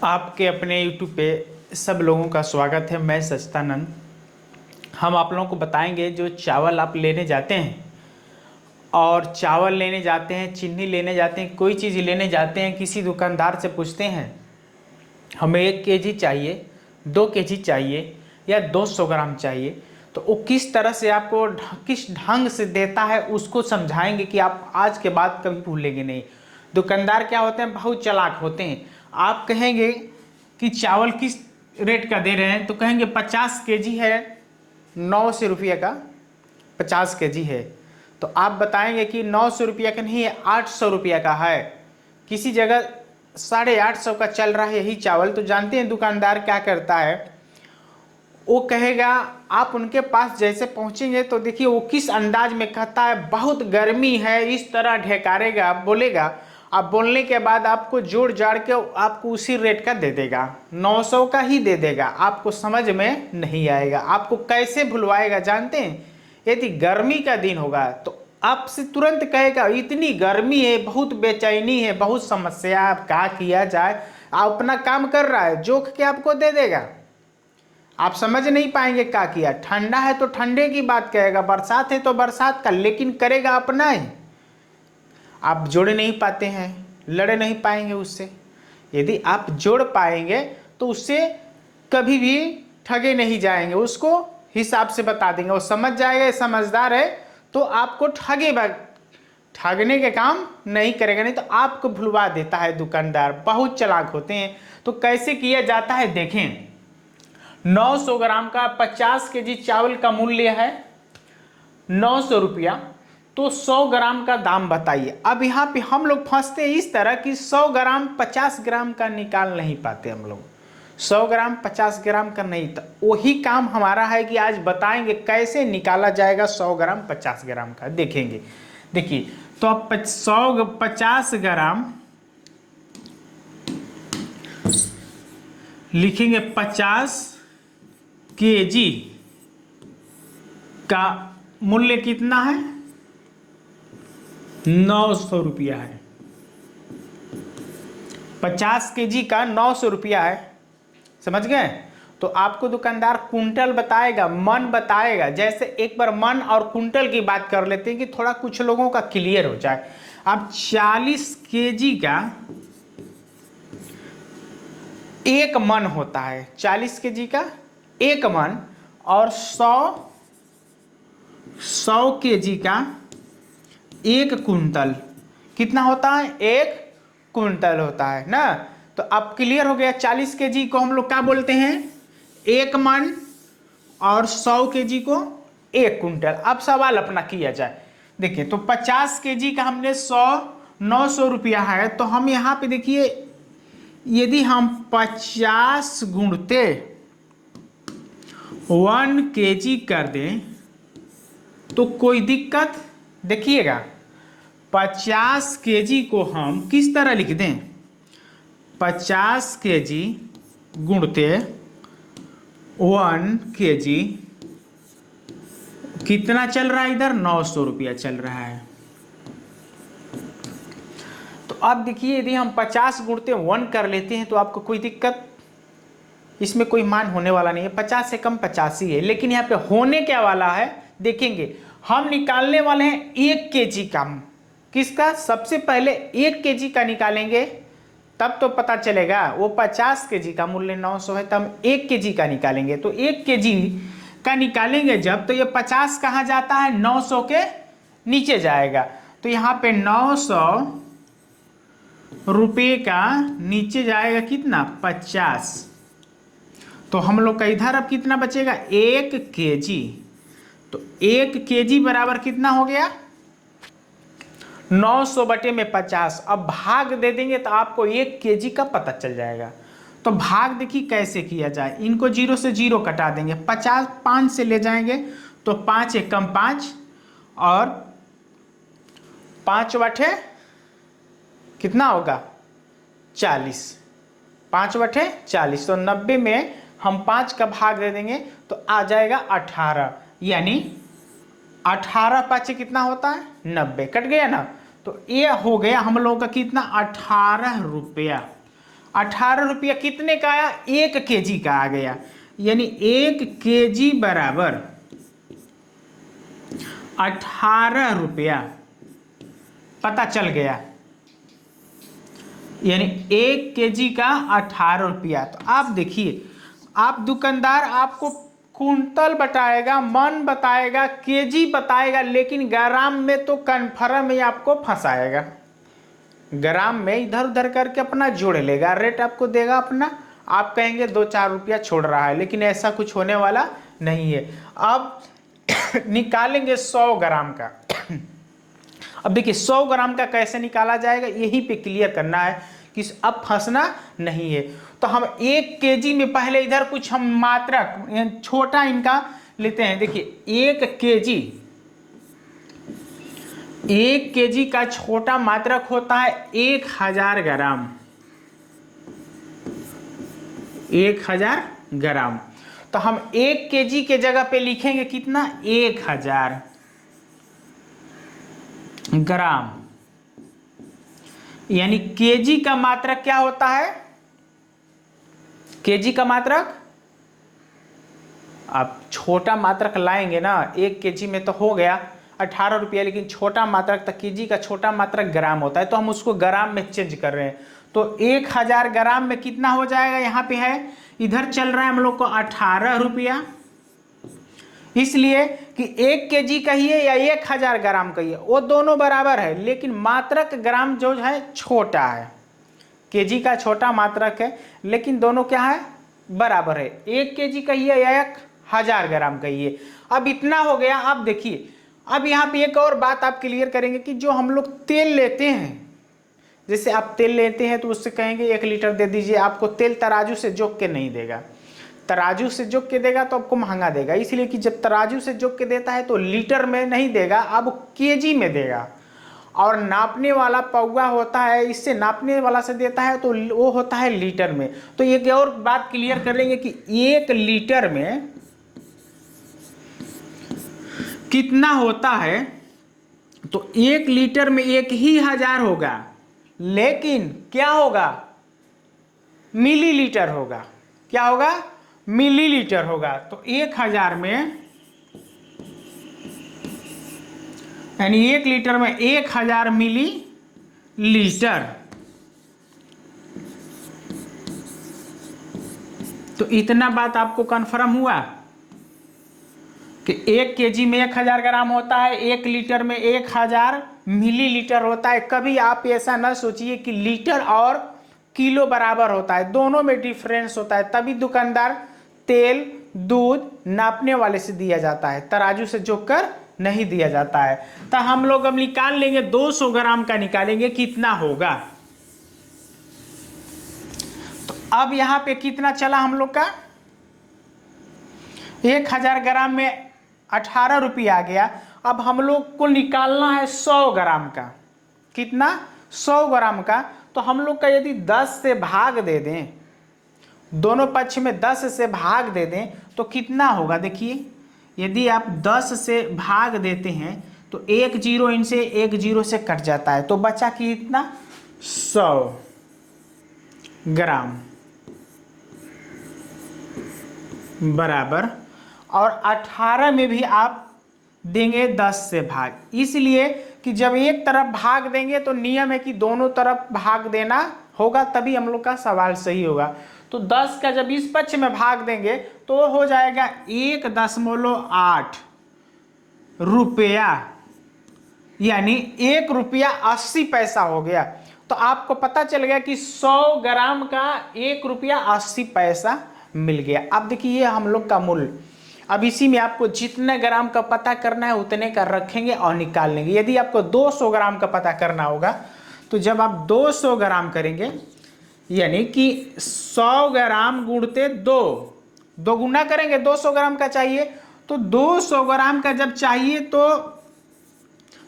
आपके अपने YouTube पे सब लोगों का स्वागत है। मैं सच्चिदानंद। हम आप लोगों को बताएंगे जो चावल आप लेने जाते हैं और चावल लेने जाते हैं, चीनी लेने जाते हैं, कोई चीज़ लेने जाते हैं, किसी दुकानदार से पूछते हैं हमें 1 केजी चाहिए, 2 केजी चाहिए या 200 ग्राम चाहिए, तो वो किस तरह से आपको किस ढंग से देता है उसको समझाएंगे कि आप आज के बाद कभी भूलेंगे नहीं। दुकानदार क्या होते हैं, बहुत चालाक होते हैं। आप कहेंगे कि चावल किस रेट का दे रहे हैं तो कहेंगे 50 केजी है, 900 रुपये का 50 केजी है। तो आप बताएंगे कि 900 रुपये का नहीं है, 800 रुपये का है। किसी जगह 850 का चल रहा है यही चावल। तो जानते हैं दुकानदार क्या करता है, वो कहेगा, आप उनके पास जैसे पहुंचेंगे तो देखिए वो किस अंदाज में कहता है, बहुत गर्मी है, इस तरह ढेकारेगा, बोलेगा। आप बोलने के बाद आपको जोड़ जाड़ के आपको उसी रेट का दे देगा, 900 का ही दे देगा। आपको समझ में नहीं आएगा, आपको कैसे भुलवाएगा जानते हैं। यदि गर्मी का दिन होगा तो आपसे तुरंत कहेगा इतनी गर्मी है, बहुत बेचैनी है, बहुत समस्या, अब क्या किया जाए। आप अपना काम कर रहा है, जोख के आपको दे देगा। आप समझ नहीं पाएंगे क्या किया। ठंडा है तो ठंडे की बात कहेगा, बरसात है तो बरसात का, लेकिन करेगा अपना ही। आप जोड़ नहीं पाते हैं, लड़ नहीं पाएंगे उससे। यदि आप जोड़ पाएंगे तो उससे कभी भी ठगे नहीं जाएंगे, उसको हिसाब से बता देंगे, वो समझ जाएगा, समझदार है तो आपको ठगने के काम नहीं करेगा। नहीं तो आपको भुलवा देता है दुकानदार, बहुत चालाक होते हैं। तो कैसे किया जाता है देखें। 900 ग्राम का 50 केजी चावल का मूल्य है 900 रुपया। तो 100 ग्राम का दाम बताइए। अब यहाँ पे हम लोग फंसते हैं इस तरह कि 100 ग्राम 50 ग्राम का निकाल नहीं पाते हम लोग। 100 ग्राम 50 ग्राम का नहीं, तो वही काम हमारा है कि आज बताएंगे कैसे निकाला जाएगा 100 ग्राम 50 ग्राम का। देखेंगे, देखिए तो अब 50 ग्राम लिखेंगे, 50 केजी का मूल्य कितना है, 900 रुपया है। 50 केजी का 900 रुपया है, समझ गए। तो आपको दुकानदार कुंटल बताएगा, मन बताएगा। जैसे एक बार मन और कुंटल की बात कर लेते हैं कि थोड़ा कुछ लोगों का क्लियर हो जाए। अब 40 केजी का 1 मन होता है, 40 केजी का 1 मन, और 100 केजी का 1 कुंटल कितना होता है, 1 कुंटल होता है ना। तो अब क्लियर हो गया। 40 केजी को हम लोग क्या बोलते हैं, 1 मन, और 100 केजी को 1 कुंटल। अब सवाल अपना किया जाए। देखिए तो 50 केजी का हमने 900 रुपया है, तो हम यहाँ पे देखिए यदि हम 50 गुणते 1 केजी कर दें तो कोई दिक्कत, देखिएगा 50 केजी को हम किस तरह लिख दें, 50 केजी गुणते 1 केजी, कितना चल रहा है इधर, 900 रुपया चल रहा है। तो अब देखिए यदि हम 50 गुणते 1 कर लेते हैं तो आपको कोई दिक्कत, इसमें कोई मान होने वाला नहीं है। 50 से कम 50 ही है, लेकिन यहाँ पे होने क्या वाला है देखेंगे। हम निकालने वाले हैं 1 केजी का। किसका, सबसे पहले 1 केजी का निकालेंगे, तब तो पता चलेगा। वो 50 केजी का मूल्य 900 है, तब हम 1 केजी का निकालेंगे। तो 1 केजी का निकालेंगे जब, तो ये 50 कहाँ जाता है, 900 के नीचे जाएगा। तो यहाँ पे 900 रुपये का नीचे जाएगा कितना, 50। तो हम लोग का इधर अब कितना बचेगा, 1 केजी। तो 1 केजी बराबर कितना हो गया, 900 बटे में 50। अब भाग दे देंगे तो आपको 1 केजी का पता चल जाएगा। तो भाग देखिए कैसे किया जाए। इनको 0 से 0 कटा देंगे, 50 5 से ले जाएंगे तो 5 एकम 5, और 5 बटे कितना होगा, 40। 5 बटे 40, तो 90 में हम 5 का भाग दे देंगे तो आ जाएगा 18, यानी 18 5 कितना होता है, 90। कट गया ना। तो ये हो गया हम लोगों का कितना, 18 रुपया। 18 रुपया कितने का आया? 1 केजी का आ गया, यानी 1 केजी बराबर 18 रुपया पता चल गया, यानी 1 केजी का 18 रुपया। तो आप देखिए, आप दुकानदार आपको कुंतल बताएगा, मन बताएगा, केजी बताएगा, लेकिन ग्राम में तो कन्फर्म ही आपको फंसाएगा। ग्राम में इधर उधर करके अपना जोड़ लेगा, रेट आपको देगा अपना, आप कहेंगे 2-4 रुपया छोड़ रहा है, लेकिन ऐसा कुछ होने वाला नहीं है। अब निकालेंगे 100 ग्राम का। अब देखिए 100 ग्राम का कैसे निकाला जाएगा, यहीं पे क्लियर करना है कि अब फंसना नहीं है। तो हम 1 केजी में पहले इधर कुछ हम मात्रक छोटा इनका लेते हैं। देखिए 1 केजी का छोटा मात्रक होता है 1000 ग्राम। 1000 ग्राम, तो हम 1 केजी के जगह पे लिखेंगे कितना? 1000 ग्राम, यानी केजी का मात्रक क्या होता है? केजी का मात्रक, आप छोटा मात्रक लाएंगे ना, 1 केजी में तो हो गया 18 रुपया, लेकिन छोटा मात्रक तक केजी का छोटा मात्रक ग्राम होता है, तो हम उसको ग्राम में चेंज कर रहे हैं। तो 1000 ग्राम में कितना हो जाएगा? यहाँ पे है, इधर चल रहा है हम लोग को 18 रुपया, इसलिए कि 1 केजी कहिए या 1000 ग्राम कहिए, वो दोनों बराबर है, लेकिन मात्रक ग्राम जो है छोटा है। केजी का छोटा मात्रक है, लेकिन दोनों क्या है? बराबर है। 1 केजी कहिए या 1000 ग्राम कहिए। अब इतना हो गया। अब देखिए, अब यहाँ पे एक और बात आप क्लियर करेंगे कि जो हम लोग तेल लेते हैं, जैसे आप तेल लेते हैं तो उससे कहेंगे 1 लीटर दे दीजिए, आपको तेल तराजू से जोक के नहीं देगा। तराजू से जोक के देगा तो आपको महंगा देगा, इसलिए कि जब तराजू से जोक के देता है तो लीटर में नहीं देगा, अब केजी में देगा। और नापने वाला पौवा होता है, इससे नापने वाला से देता है तो वो होता है लीटर में। तो एक और बात क्लियर कर लेंगे कि 1 लीटर में कितना होता है। तो 1 लीटर में 1000 होगा, लेकिन क्या होगा? मिलीलीटर होगा। क्या होगा? मिलीलीटर होगा। तो 1000 में, यानी 1 लीटर में 1000 मिलीलीटर। तो इतना बात आपको कंफर्म हुआ कि 1 केजी में 1000 ग्राम होता है, 1 लीटर में 1000 मिलीलीटर होता है। कभी आप ऐसा ना सोचिए कि लीटर और किलो बराबर होता है, दोनों में डिफरेंस होता है। तभी दुकानदार तेल दूध नापने वाले से दिया जाता है, तराजू से जोक कर नहीं दिया जाता है। तो हम लोग अब निकाल लेंगे 200 ग्राम का, निकालेंगे कितना होगा। तो अब यहाँ पे कितना चला हम लोग का? 1000 ग्राम में 18 रुपया आ गया। अब हम लोग को निकालना है 100 ग्राम का। कितना? 100 ग्राम का। तो हम लोग का यदि 10 से भाग दे दें, दोनों पक्ष में 10 से भाग दे दें तो कितना होगा? देखिए, यदि आप 10 से भाग देते हैं तो 1 जीरो इनसे 1 जीरो से कट जाता है, तो बचा कितना? 100 ग्राम बराबर, और 18 में भी आप देंगे 10 से भाग, इसलिए कि जब एक तरफ भाग देंगे तो नियम है कि दोनों तरफ भाग देना होगा, तभी हम लोग का सवाल सही होगा। तो 10 का जब इस पक्ष में भाग देंगे तो हो जाएगा 1.8 रुपया, यानी 1 रुपया 80 पैसा हो गया। तो आपको पता चल गया कि 100 ग्राम का 1 रुपया 80 पैसा मिल गया। अब देखिए ये हम लोग का मूल्य। अब इसी में आपको जितने ग्राम का पता करना है उतने का रखेंगे और निकाल लेंगे। यदि आपको 200 ग्राम का पता करना होगा तो जब आप 200 ग्राम करेंगे, यानी कि 100 ग्राम गुणते 2 गुना करेंगे, 200 ग्राम का चाहिए, तो 200 ग्राम का जब चाहिए तो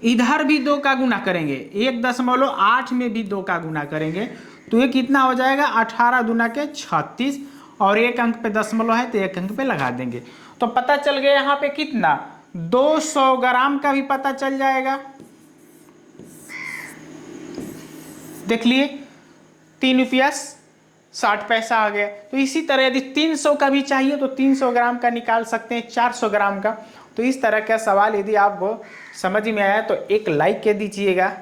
इधर भी 2 का गुना करेंगे, 1.8 में भी 2 का गुना करेंगे, तो ये कितना हो जाएगा? 18 दूना के 36, और 1 अंक पे दशमलव है तो 1 अंक पे लगा देंगे। तो पता चल गया यहाँ पे कितना? 200 ग्राम का भी पता चल जाएगा। देख लिए 3 रुपया 60 पैसा आ गया। तो इसी तरह यदि 300 का भी चाहिए तो 300 ग्राम का निकाल सकते हैं, 400 ग्राम का। तो इस तरह का सवाल यदि आपको समझ में आया तो एक लाइक कर दीजिएगा